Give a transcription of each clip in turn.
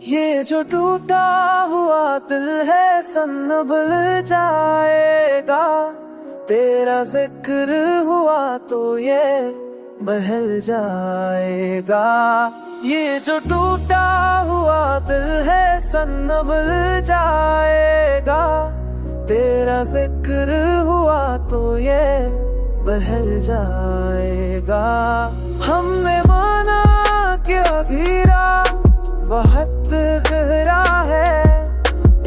ये जो टूटा हुआ दिल है संभल जाएगा, तेरा जिक्र हुआ तो ये बहल जाएगा। ये जो टूटा हुआ दिल है संभल जाएगा, तेरा जिक्र हुआ तो ये बहल जाएगा। हमने माना कि अधीरा बहुत गहरा है,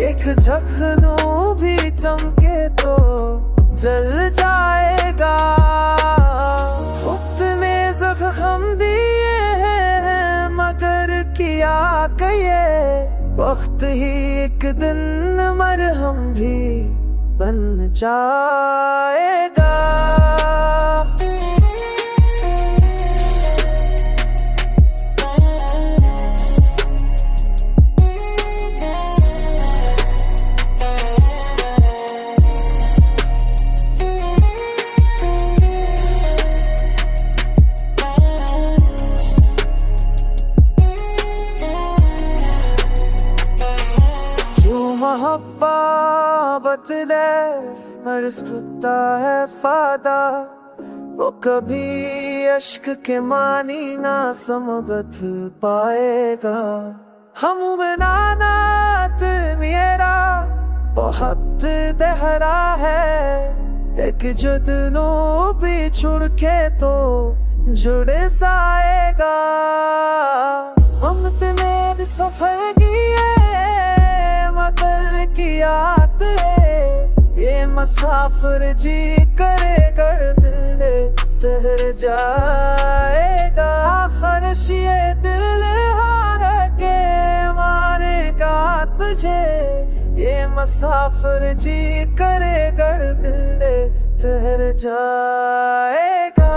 एक झखनू भी चमके तो जल जाएगा। उतने जख्म दिए हैं मगर किया कहिए, वक्त ही एक दिन मरहम भी बन जाएगा। मोहब्बत दे मर्ज होता है फादा, वो कभी अश्क के मानी ना समझ पाएगा। हम बनानात मेरा बहुत गहरा है, एक जुदनू भी छुड़ के तो जुड़ जाएगा। हम तेरे सफर किए मगर की आत है, ये मुसाफिर जी करे गर्द तहर जाएगा। फरशिए दिल हार के मारेगा तुझे, ये मुसाफिर जी करे गर्द तहर जाएगा।